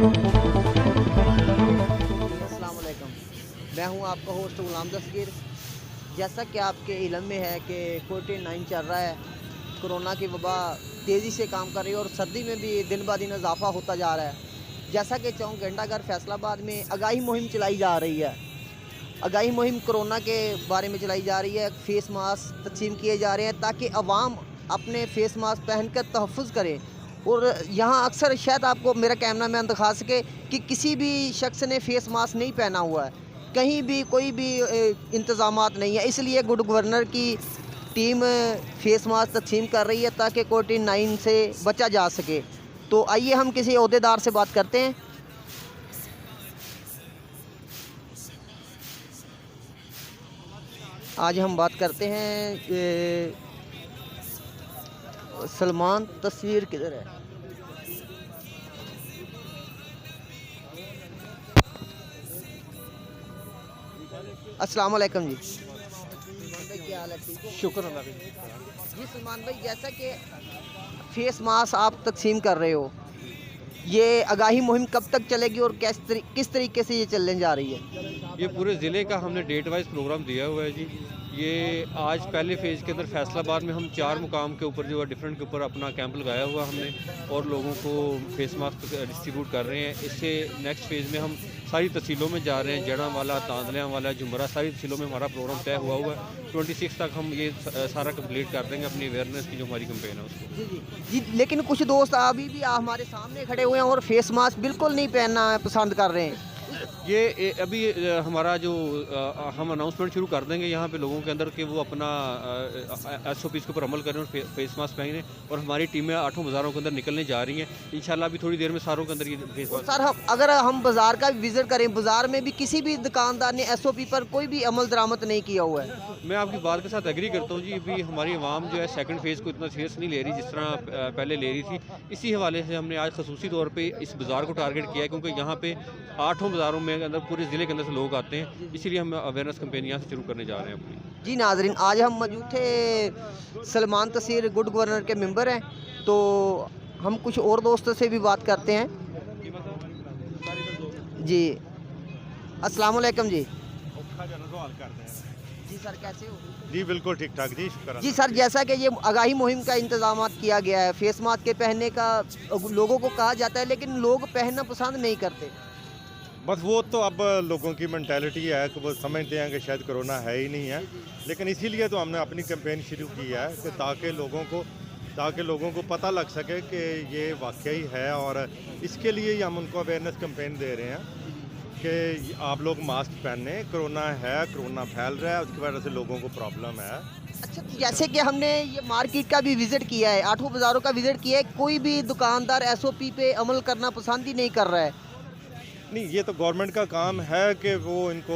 अस्सलाम वालेकुम, मैं हूं आपका होस्ट गुलाम दस्तगीर। जैसा कि आपके इल्म में है कि कोविड-19 चल रहा है, कोरोना की वबा तेज़ी से काम कर रही है और सर्दी में भी दिन ब दिन इजाफ़ा होता जा रहा है। जैसा कि चौक घंटाघर फैसलाबाद में आगाही मुहिम चलाई जा रही है। आगाही मुहिम कोरोना के बारे में चलाई जा रही है। फ़ेस मास्क तक़सीम किए जा रहे हैं ताकि अवाम अपने फ़ेस मास्क पहनकर तहफ़्फ़ुज़ करे। और यहाँ अक्सर शायद आपको मेरा कैमरामैन दिखा सके कि किसी भी शख्स ने फ़ेस मास्क नहीं पहना हुआ है। कहीं भी कोई भी इंतज़ामात नहीं है, इसलिए गुड गवर्नर की टीम फ़ेस मास्क तक़सीम कर रही है ताकि कोविड-19 से बचा जा सके। तो आइए हम किसी ओहदेदार से बात करते हैं। आज हम बात करते हैं सलमान, तस्वीर किधर है? अस्सलाम वालेकुम जी। भाई क्या हाल है, ठीक हो? शुक्र अल्लाह का। जी सलमान भाई, जैसा कि फेस मास्क आप तकसीम कर रहे हो, ये आगाही मुहिम कब तक चलेगी और किस तरीके से ये चलने जा रही है? ये पूरे ज़िले का हमने डेट वाइज प्रोग्राम दिया हुआ है जी। ये आज पहले फ़ेज़ के अंदर फैसलाबाद में हम 4 मुकाम के ऊपर जो है डिफरेंट के ऊपर अपना कैंप लगाया हुआ हमने और लोगों को फेस मास्क डिस्ट्रीब्यूट कर रहे हैं। इससे नेक्स्ट फ़ेज़ में हम सारी तहसीलों में जा रहे हैं। जड़ा वाला, तांदलियाँ वाला, जुमरा, सारी तहसीलों में हमारा प्रोग्राम तय हुआ हुआ है। 26 तक हम ये सारा कंप्लीट कर देंगे अपनी अवेयरनेस की जो हमारी कैंपेन है उसको। जी, जी। जी, लेकिन कुछ दोस्त अभी भी हमारे सामने खड़े हुए हैं और फेस मास्क बिल्कुल नहीं पहनना पसंद कर रहे हैं। अभी हमारा जो हम अनाउंसमेंट शुरू कर देंगे यहाँ पे लोगों के अंदर कि वो अपना SOPs के ऊपर अमल करें और फेस मास्क पहने। और हमारी टीमें 8 बाज़ारों के अंदर निकलने जा रही हैं। इंशाल्लाह अभी थोड़ी देर में सारों के अंदर ये फेस मास्क। सर, अगर हम बाज़ार का विज़िट करें, बाज़ार में भी किसी भी दुकानदार ने SOP पर कोई भी अमल दरामद नहीं किया हुआ है। मैं आपकी बात के साथ एग्री करता हूँ जी। अभी हमारी आवाम जो है सेकंड फेज़ को इतना सीरियस नहीं ले रही जिस तरह पहले ले रही थी। इसी हवाले से हमने आज खसूसी तौर पे इस बाज़ार को टारगेट किया है क्योंकि यहाँ पे 8 बाज़ारों में अंदर पूरे ज़िले के अंदर से लोग आते हैं। इसीलिए हम अवेयरनेस कैंपेन यहाँ से शुरू करने जा रहे हैं अपनी। जी नाज़रीन, आज हम मौजूद थे सलमान तसीर गुड गवर्नर के मेंबर हैं, तो हम कुछ और दोस्तों से भी बात करते हैं। जी, अस्सलाम वालेकुम जी। जी सर, कैसे हो? जी बिल्कुल ठीक ठाक जी, शुक्र। जी सर, जैसा कि ये आगाही मुहिम का इंतज़ामात किया गया है, फेस मास्क के पहनने का लोगों को कहा जाता है, लेकिन लोग पहनना पसंद नहीं करते। बस वो तो अब लोगों की मेंटालिटी है कि वो समझते हैं कि शायद कोरोना है ही नहीं है। लेकिन इसीलिए तो हमने अपनी कैंपेन शुरू की है कि ताकि लोगों को पता लग सके कि ये वाकई है। और इसके लिए ही हम उनको अवेयरनेस कैंपेन दे रहे हैं कि आप लोग मास्क पहने, कोरोना है, कोरोना फैल रहा है, उसकी वजह से लोगों को प्रॉब्लम है। अच्छा, तो जैसे कि हमने ये मार्केट का भी विज़िट किया है, 8 बाज़ारों का विज़िट किया है, कोई भी दुकानदार SOP पे अमल करना पसंद ही नहीं कर रहा है। नहीं, ये तो गवर्नमेंट का काम है कि वो इनको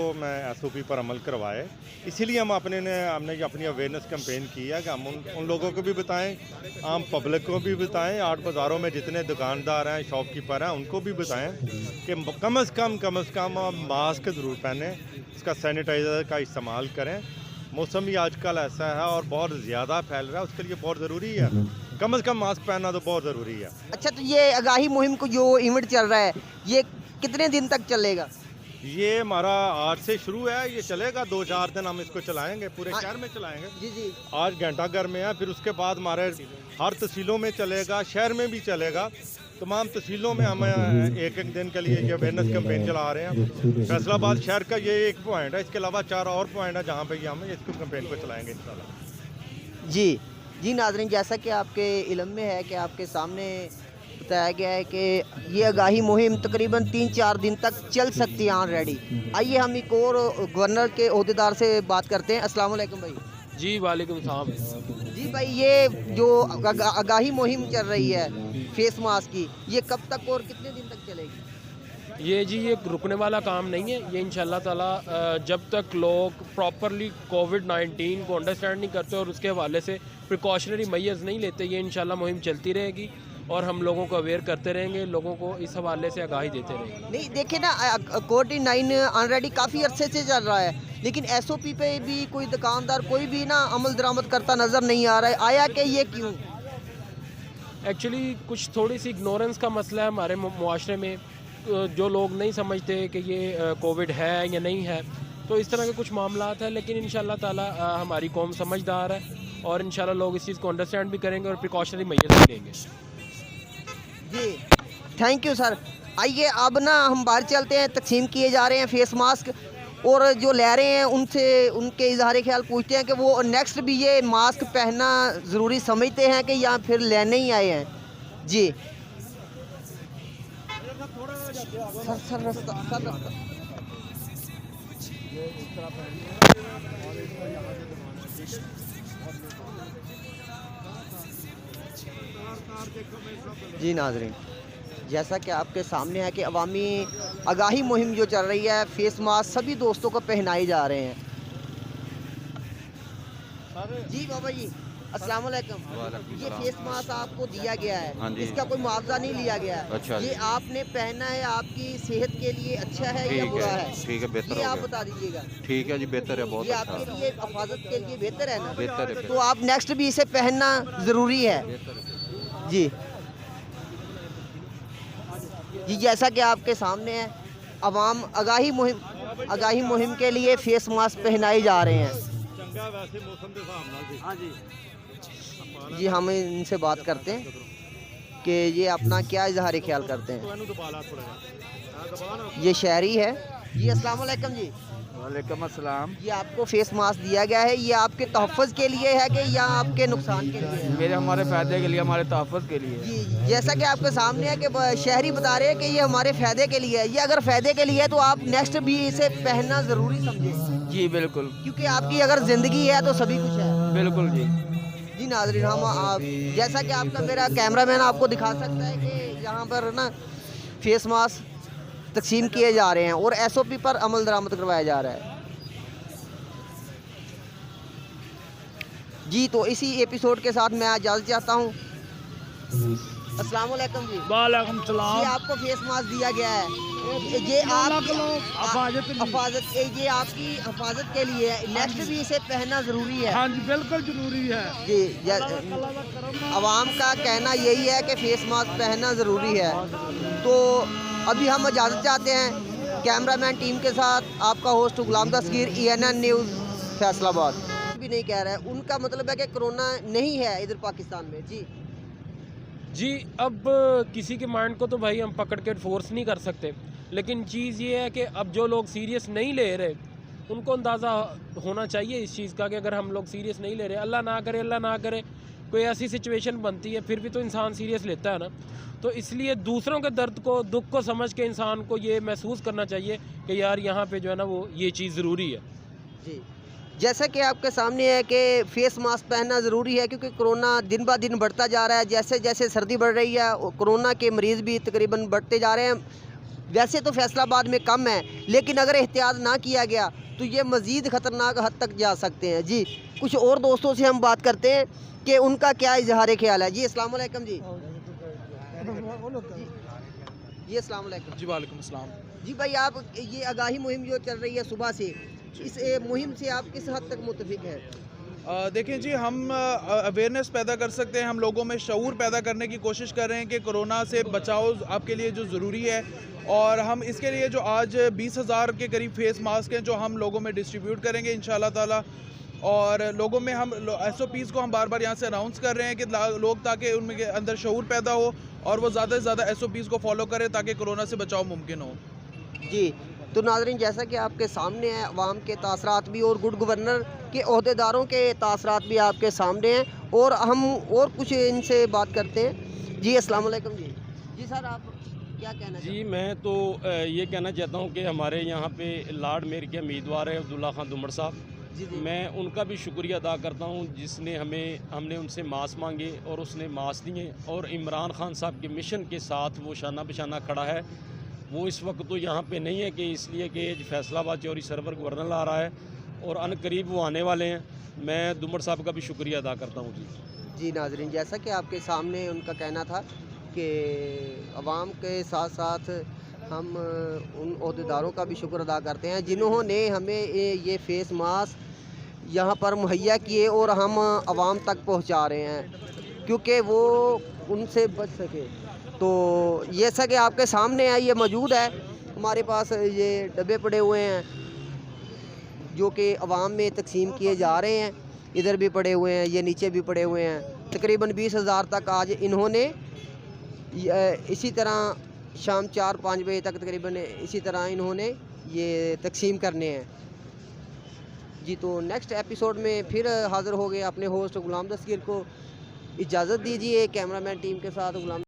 SOP पर अमल करवाए। इसीलिए हमने अपनी अवेयरनेस कैंपेन की है कि हम उन लोगों को भी बताएं, आम पब्लिक को भी बताएं, 8 बाज़ारों में जितने दुकानदार हैं, शॉपकीपर हैं, उनको भी बताएं कि कम से कम मास्क ज़रूर पहने, इसका सैनिटाइज़र का इस्तेमाल करें। मौसम भी आजकल ऐसा है और बहुत ज़्यादा फैल रहा है, उसके लिए बहुत ज़रूरी है। कम से कम मास्क पहनना तो बहुत ज़रूरी है। अच्छा, तो ये आगाही मुहिम को जो इवेंट चल रहा है, ये कितने दिन तक चलेगा? ये हमारा आज से शुरू है, ये चलेगा 2-4 दिन हम इसको चलाएंगे, पूरे शहर में चलाएंगे। जी जी। आज घंटाघर में है, फिर उसके बाद हमारे हर तहसीलों में चलेगा, शहर में भी चलेगा। तमाम तहसीलों में हम एक दिन के लिए ये अवेयरनेस कैंपेन चला रहे हैं। फैसलाबाद शहर का ये एक पॉइंट है, इसके अलावा 4 और पॉइंट है जहाँ पे हम इसको कैंपेन को चलाएंगे इंशाल्लाह। जी जी नाज़रीन, जैसा कि आपके इल्म में है कि आपके सामने बताया गया है कि ये आगाही मुहिम तकरीबन 3-4 दिन तक चल सकती है ऑलरेडी। आइए हम एक और गवर्नर के ओहदेदार से बात करते हैं। अस्सलाम वालेकुम भाई। जी वालेकुम सलाम। जी भाई, ये जो आगाही मुहिम चल रही है फेस मास्क की, ये कब तक और कितने दिन तक चलेगी? ये रुकने वाला काम नहीं है। ये इंशाल्लाह ताला जब तक लोग प्रॉपरली कोविड-19 को अंडरस्टैंड नहीं करते और उसके हवाले से प्रिकॉशनरी मेजर्स नहीं लेते, ये इंशाल्लाह मुहिम चलती रहेगी और हम लोगों को अवेयर करते रहेंगे, लोगों को इस हवाले से आगाही देते रहेंगे। नहीं, देखिए ना, कोविड-19 ऑलरेडी काफ़ी अरसे से चल रहा है, लेकिन SOP पे भी कोई दुकानदार कोई भी ना अमल दरामद करता नज़र नहीं आ रहा है। आया कि ये क्यों? एक्चुअली कुछ थोड़ी सी इग्नोरेंस का मसला है हमारे मुआशरे में। जो लोग नहीं समझते कि ये कोविड है या नहीं है, तो इस तरह के कुछ मामलात हैं। लेकिन इंशाल्लाह ताला हमारी कौम समझदार है और इंशाल्लाह लोग इस चीज़ को अंडरस्टैंड भी करेंगे और प्रिकॉशनरी मेजर्स भी लेंगे। जी थैंक यू सर। आइए अब ना हम बाहर चलते हैं, तकसीम किए जा रहे हैं फेस मास्क, और जो ले रहे हैं उनसे उनके इजहार ख्याल पूछते हैं कि वो नेक्स्ट भी ये मास्क पहनना ज़रूरी समझते हैं कि या फिर लेने ही आए हैं। जी सर रास्ता जी नाज़रीन, जैसा कि आपके सामने है कि अवामी आगाही मुहिम जो चल रही है, फेस मास्क सभी दोस्तों को पहनाए जा रहे हैं। जी बाबा जी अस्सलाम वालेकुम। ये फेस मास्क आपको दिया गया है, हाँ जी। इसका कोई मुआवजा नहीं लिया गया है। अच्छा ये जी। आपने पहना है, आपकी सेहत के लिए अच्छा है या बुरा है? ठीक है, बेहतर ये हो आप गया। बता दीजिएगा। ठीक है जी, बेहतर है, बहुत ये अच्छा आपके लिए हिफाजत के लिए बेहतर है ना? बेहतर है, तो आप नेक्स्ट भी इसे पहनना ज़रूरी है। बेहतर है। जी जी, जैसा कि आपके सामने है, अवाम आगाही मुहिम के लिए फेस मास्क पहनाए जा रहे हैं। जी हम इनसे बात करते हैं कि ये अपना क्या इजहार ख्याल करते हैं। ये शहरी है जी। अस्सलाम वालेकुम जी। वालेकुम अस्सलाम। ये आपको फेस मास्क दिया गया है, ये आपके तहफ़्फ़ुज़ के लिए है कि या आपके नुकसान के लिए है? मेरे हमारे फ़ायदे के लिए, हमारे तहफ़्फ़ुज़ के लिए। जी जैसा कि आपके सामने है कि शहरी बता रहे हैं कि ये हमारे फ़ायदे के लिए है। ये अगर फ़ायदे के लिए है तो आप नेक्स्ट भी इसे पहनना ज़रूरी समझें, जी बिल्कुल, क्योंकि आपकी अगर ज़िंदगी है तो सभी कुछ है। बिल्कुल जी। जी नाज़रीन, हम आप जैसा कि आपका मेरा कैमरामैन आपको दिखा सकता है कि यहाँ पर ना फेस मास्क तकसीम किए जा रहे हैं और SOP पर अमल दरामद करवाया जा रहा है। जी तो इसी एपिसोड के साथ मैं इजाज़त चाहता हूँ। अस्सलाम वालेकुम जी। वालेकुम सलाम। ये आपको फेस मास्क दिया गया है, ये आपकी ये आपकी हिफाजत के लिए है। नेक्स्ट भी इसे पहनना ज़रूरी है। हाँ जी बिल्कुल ज़रूरी है। जी आवाम का कहना यही है कि फेस मास्क पहनना ज़रूरी है। तो अभी हम इजाज़त चाहते हैं कैमरामैन टीम के साथ। आपका होस्ट गुलाम दस्तगीर, ENN न्यूज़ फैसलाबाद। भी नहीं कह रहा है, उनका मतलब है कि कोरोना नहीं है इधर पाकिस्तान में। जी अब किसी के माइंड को तो भाई हम पकड़ के फोर्स नहीं कर सकते, लेकिन चीज़ ये है कि अब जो लोग सीरियस नहीं ले रहे उनको अंदाज़ा होना चाहिए इस चीज़ का कि अगर हम लोग सीरियस नहीं ले रहे, अल्लाह ना करे कोई ऐसी सिचुएशन बनती है, फिर भी तो इंसान सीरियस लेता है ना। तो इसलिए दूसरों के दर्द को, दुख को समझ के इंसान को ये महसूस करना चाहिए कि यार यहाँ पे जो है ना वो ये चीज़ ज़रूरी है। जी जैसा कि आपके सामने है कि फेस मास्क पहनना ज़रूरी है, क्योंकि कोरोना दिन ब दिन बढ़ता जा रहा है। जैसे जैसे सर्दी बढ़ रही है, कोरोना के मरीज़ भी तकरीबन बढ़ते जा रहे हैं। वैसे तो फैसलाबाद में कम है, लेकिन अगर एहतियात ना किया गया तो ये मज़ीद ख़तरनाक हद तक जा सकते हैं। जी कुछ और दोस्तों से हम बात करते हैं कि उनका क्या इजहार ख्याल है। जी अस्सलाम वालेकुम जी। जी अस्सलाम वालेकुम। जी वालेकुम अस्सलाम। जी भाई, आप ये आगाही मुहिम जो चल रही है सुबह से, इस मुहिम से आप किस हद तक मुत्तफिक हैं? देखें जी, हम अवेयरनेस पैदा कर सकते हैं, हम लोगों में शऊर पैदा करने की कोशिश कर रहे हैं कि कोरोना से बचाव आपके लिए जो ज़रूरी है। और हम इसके लिए जो आज 20,000 के करीब फेस मास्क हैं जो हम लोगों में डिस्ट्रीब्यूट करेंगे इंशाल्लाह ताला। और लोगों में हम SOPs को हम बार बार यहाँ से अनाउंस कर रहे हैं कि लोग, ताकि उनके अंदर शऊर पैदा हो और वो ज़्यादा से ज़्यादा SOPs को फॉलो करें ताकि कोरोना से बचाव मुमकिन हो। जी तो नाज़रीन, जैसा कि आपके सामने है, अवाम के तासरात भी और गुड गवर्नर के अहदेदारों के तासरात भी आपके सामने हैं, और हम और कुछ इनसे बात करते हैं। जी अस्सलाम वालेकुम जी। जी सर, आप क्या कहना जी? मैं तो ये कहना चाहता हूँ कि हमारे यहाँ पे लार्ड मेयर के उम्मीदवार है अब्दुल्ला खान दुमर साहब। जी जी मैं उनका भी शुक्रिया अदा करता हूँ जिसने हमने उनसे मास्क मांगे और उसने मास्क दिए, और इमरान खान साहब के मिशन के साथ वो शाना बशाना खड़ा है। वो इस वक्त तो यहाँ पे नहीं है कि इसलिए कि फैसलाबाद चौरी सरवर गवर्नर आ रहा है और अनकरीब वो आने वाले हैं। मैं दुमर साहब का भी शुक्रिया अदा करता हूँ। जी नाज़रीन, जैसा कि आपके सामने उनका कहना था कि अवाम के साथ साथ हम उन अहदेदारों का भी शुक्र अदा करते हैं जिन्होंने हमें ये फेस मास्क यहाँ पर मुहैया किए और हम आवाम तक पहुँचा रहे हैं, क्योंकि वो उनसे बच सके। तो जैसा कि आपके सामने है, ये मौजूद है हमारे पास, ये डब्बे पड़े हुए हैं जो कि अवाम में तकसीम किए जा रहे हैं। इधर भी पड़े हुए हैं, ये नीचे भी पड़े हुए हैं। तकरीबन 20,000 तक आज इन्होंने इसी तरह शाम 4-5 बजे तक तकरीबन इसी तरह इन्होंने ये तकसीम करने हैं जी। तो नेक्स्ट एपिसोड में फिर हाज़िर हो गए अपने होस्ट गुलाम दस्तगीर को इजाज़त दीजिए। कैमरामैन टीम के साथ गुलाम